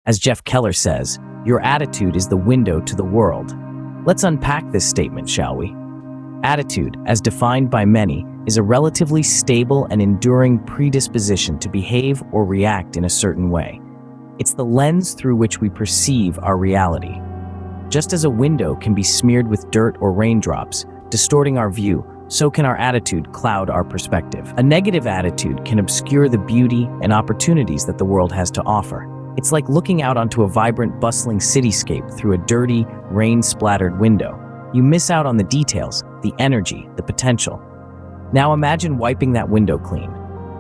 As Jeff Keller says, your attitude is the window to the world. Let's unpack this statement, shall we? Attitude, as defined by many, is a relatively stable and enduring predisposition to behave or react in a certain way. It's the lens through which we perceive our reality. Just as a window can be smeared with dirt or raindrops, distorting our view, so can our attitude cloud our perspective. A negative attitude can obscure the beauty and opportunities that the world has to offer. It's like looking out onto a vibrant, bustling cityscape through a dirty, rain-splattered window. You miss out on the details, the energy, the potential. Now imagine wiping that window clean.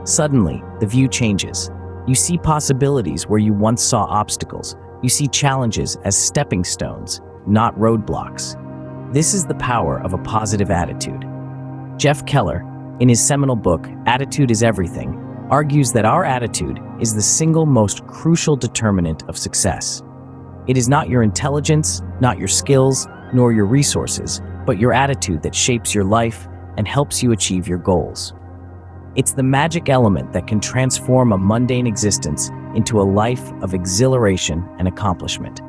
Suddenly, the view changes. You see possibilities where you once saw obstacles. You see challenges as stepping stones, not roadblocks. This is the power of a positive attitude. Jeff Keller, in his seminal book, Attitude is Everything, argues that our attitude is the single most crucial determinant of success. It is not your intelligence, not your skills, nor your resources, but your attitude that shapes your life and helps you achieve your goals. It's the magic element that can transform a mundane existence into a life of exhilaration and accomplishment.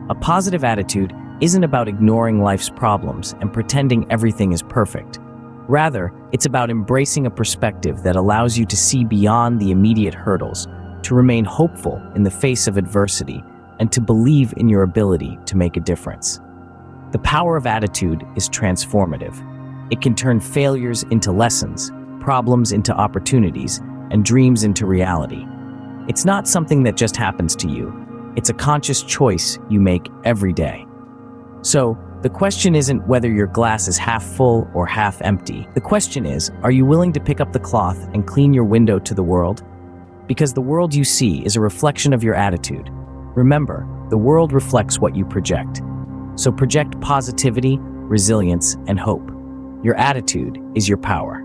A positive attitude isn't about ignoring life's problems and pretending everything is perfect. Rather, it's about embracing a perspective that allows you to see beyond the immediate hurdles, to remain hopeful in the face of adversity, and to believe in your ability to make a difference. The power of attitude is transformative. It can turn failures into lessons, problems into opportunities, and dreams into reality. It's not something that just happens to you. It's a conscious choice you make every day. So, the question isn't whether your glass is half full or half empty. The question is, are you willing to pick up the cloth and clean your window to the world? Because the world you see is a reflection of your attitude. Remember, the world reflects what you project. So project positivity, resilience, and hope. Your attitude is your power.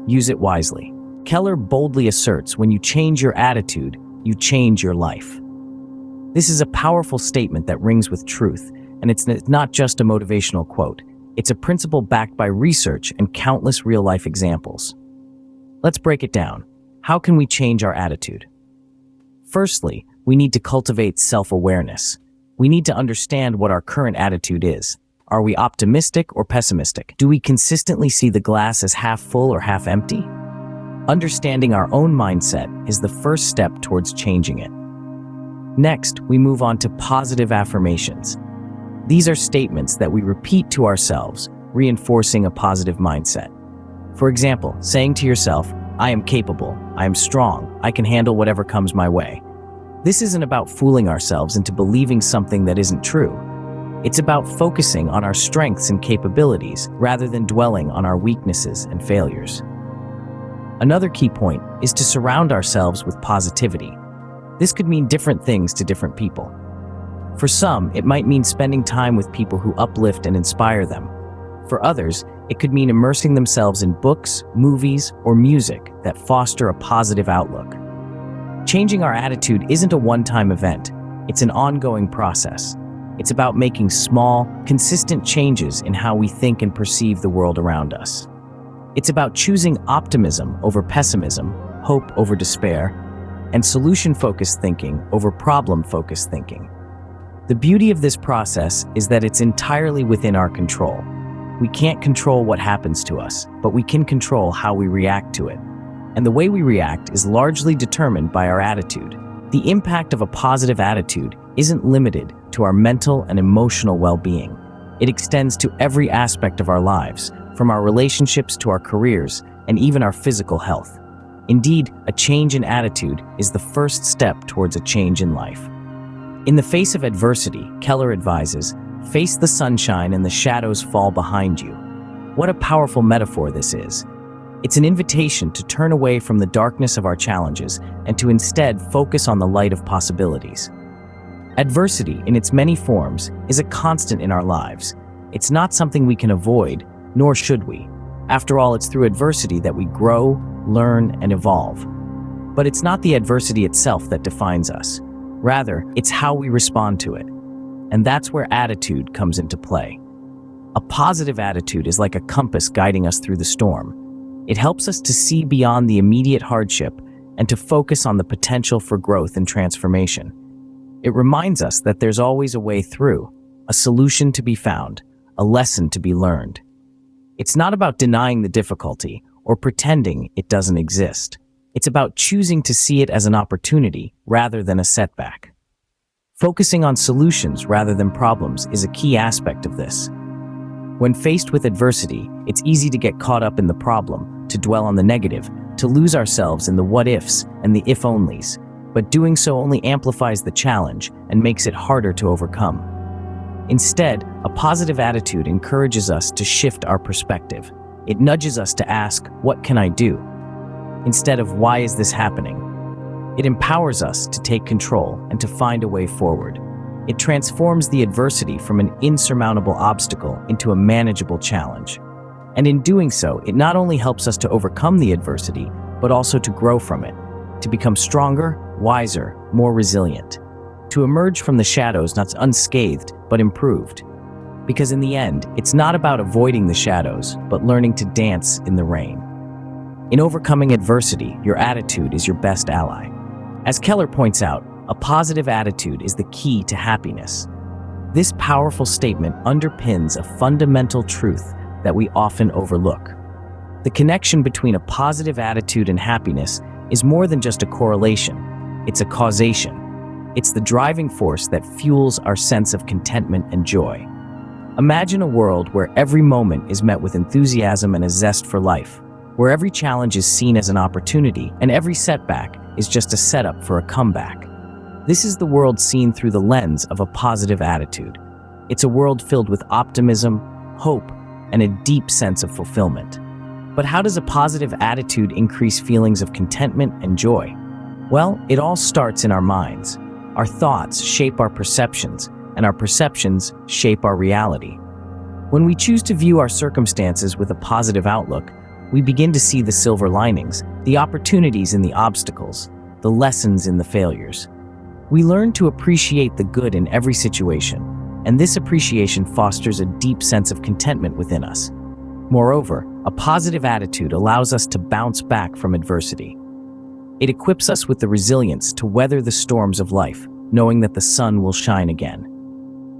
Use it wisely. Keller boldly asserts, when you change your attitude, you change your life. This is a powerful statement that rings with truth, and it's not just a motivational quote. It's a principle backed by research and countless real-life examples. Let's break it down. How can we change our attitude? Firstly, we need to cultivate self-awareness. We need to understand what our current attitude is. Are we optimistic or pessimistic? Do we consistently see the glass as half full or half empty? Understanding our own mindset is the first step towards changing it. Next, we move on to positive affirmations. These are statements that we repeat to ourselves, reinforcing a positive mindset. For example, saying to yourself, I am capable, I am strong, I can handle whatever comes my way. This isn't about fooling ourselves into believing something that isn't true. It's about focusing on our strengths and capabilities rather than dwelling on our weaknesses and failures. Another key point is to surround ourselves with positivity. This could mean different things to different people. For some, it might mean spending time with people who uplift and inspire them. For others, it could mean immersing themselves in books, movies, or music that foster a positive outlook. Changing our attitude isn't a one-time event. It's an ongoing process. It's about making small, consistent changes in how we think and perceive the world around us. It's about choosing optimism over pessimism, hope over despair, and solution-focused thinking over problem-focused thinking. The beauty of this process is that it's entirely within our control. We can't control what happens to us, but we can control how we react to it. And the way we react is largely determined by our attitude. The impact of a positive attitude isn't limited to our mental and emotional well-being. It extends to every aspect of our lives, from our relationships to our careers, and even our physical health. Indeed, a change in attitude is the first step towards a change in life. In the face of adversity, Keller advises, face the sunshine and the shadows fall behind you. What a powerful metaphor this is. It's an invitation to turn away from the darkness of our challenges and to instead focus on the light of possibilities. Adversity, in its many forms, is a constant in our lives. It's not something we can avoid, nor should we. After all, it's through adversity that we grow, learn, and evolve. But it's not the adversity itself that defines us. Rather, it's how we respond to it. And that's where attitude comes into play. A positive attitude is like a compass guiding us through the storm. It helps us to see beyond the immediate hardship and to focus on the potential for growth and transformation. It reminds us that there's always a way through, a solution to be found, a lesson to be learned. It's not about denying the difficulty or pretending it doesn't exist. It's about choosing to see it as an opportunity rather than a setback. Focusing on solutions rather than problems is a key aspect of this. When faced with adversity, it's easy to get caught up in the problem, to dwell on the negative, to lose ourselves in the what-ifs and the if-onlys, but doing so only amplifies the challenge and makes it harder to overcome. Instead, a positive attitude encourages us to shift our perspective. It nudges us to ask, "What can I do?" instead of "Why is this happening?" It empowers us to take control and to find a way forward. It transforms the adversity from an insurmountable obstacle into a manageable challenge. And in doing so, it not only helps us to overcome the adversity, but also to grow from it, to become stronger, wiser, more resilient, to emerge from the shadows not unscathed, but improved. Because in the end, it's not about avoiding the shadows, but learning to dance in the rain. In overcoming adversity, your attitude is your best ally. As Keller points out, a positive attitude is the key to happiness. This powerful statement underpins a fundamental truth that we often overlook. The connection between a positive attitude and happiness is more than just a correlation. It's a causation. It's the driving force that fuels our sense of contentment and joy. Imagine a world where every moment is met with enthusiasm and a zest for life, where every challenge is seen as an opportunity and every setback is just a setup for a comeback. This is the world seen through the lens of a positive attitude. It's a world filled with optimism, hope, and a deep sense of fulfillment. But how does a positive attitude increase feelings of contentment and joy? Well, it all starts in our minds. Our thoughts shape our perceptions, and our perceptions shape our reality. When we choose to view our circumstances with a positive outlook, we begin to see the silver linings, the opportunities in the obstacles, the lessons in the failures. We learn to appreciate the good in every situation, and this appreciation fosters a deep sense of contentment within us. Moreover, a positive attitude allows us to bounce back from adversity. It equips us with the resilience to weather the storms of life, knowing that the sun will shine again.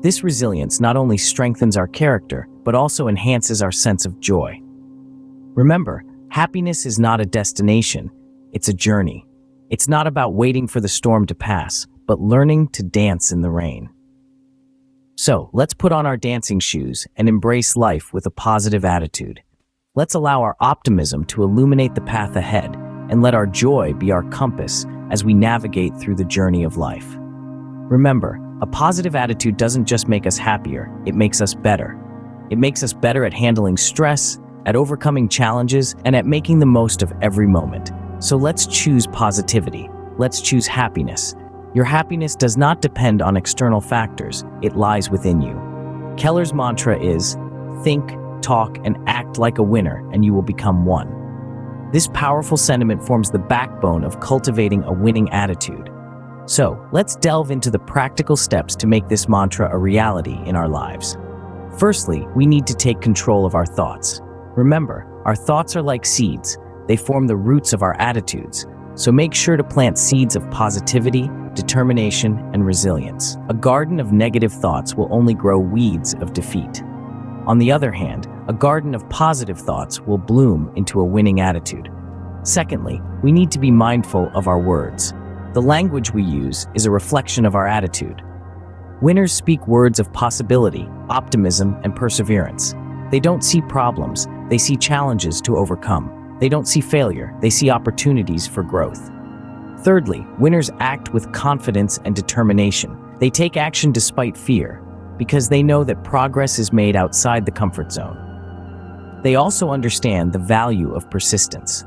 This resilience not only strengthens our character, but also enhances our sense of joy. Remember, happiness is not a destination, it's a journey. It's not about waiting for the storm to pass, but learning to dance in the rain. So, let's put on our dancing shoes and embrace life with a positive attitude. Let's allow our optimism to illuminate the path ahead, and let our joy be our compass as we navigate through the journey of life. Remember, a positive attitude doesn't just make us happier, it makes us better. It makes us better at handling stress, at overcoming challenges, and at making the most of every moment. So let's choose positivity. Let's choose happiness. Your happiness does not depend on external factors, it lies within you. Keller's mantra is, think, talk, and act like a winner, and you will become one. This powerful sentiment forms the backbone of cultivating a winning attitude. So, let's delve into the practical steps to make this mantra a reality in our lives. Firstly, we need to take control of our thoughts. Remember, our thoughts are like seeds. They form the roots of our attitudes. So make sure to plant seeds of positivity, determination, and resilience. A garden of negative thoughts will only grow weeds of defeat. On the other hand, a garden of positive thoughts will bloom into a winning attitude. Secondly, we need to be mindful of our words. The language we use is a reflection of our attitude. Winners speak words of possibility, optimism, and perseverance. They don't see problems, they see challenges to overcome. They don't see failure, they see opportunities for growth. Thirdly, winners act with confidence and determination. They take action despite fear, because they know that progress is made outside the comfort zone. They also understand the value of persistence.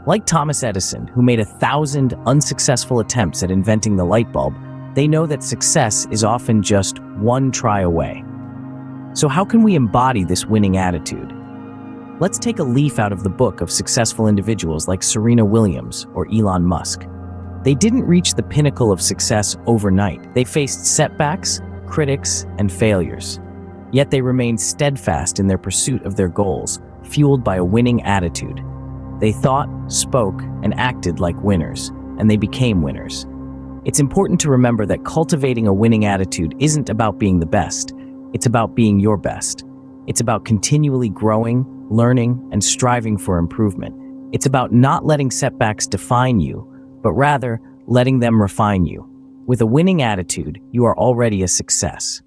Like Thomas Edison, who made 1,000 unsuccessful attempts at inventing the light bulb, they know that success is often just one try away. So how can we embody this winning attitude? Let's take a leaf out of the book of successful individuals like Serena Williams or Elon Musk. They didn't reach the pinnacle of success overnight. They faced setbacks, critics, and failures. Yet they remained steadfast in their pursuit of their goals, fueled by a winning attitude. They thought, spoke, and acted like winners, and they became winners. It's important to remember that cultivating a winning attitude isn't about being the best. It's about being your best. It's about continually growing, learning, and striving for improvement. It's about not letting setbacks define you, but rather letting them refine you. With a winning attitude, you are already a success.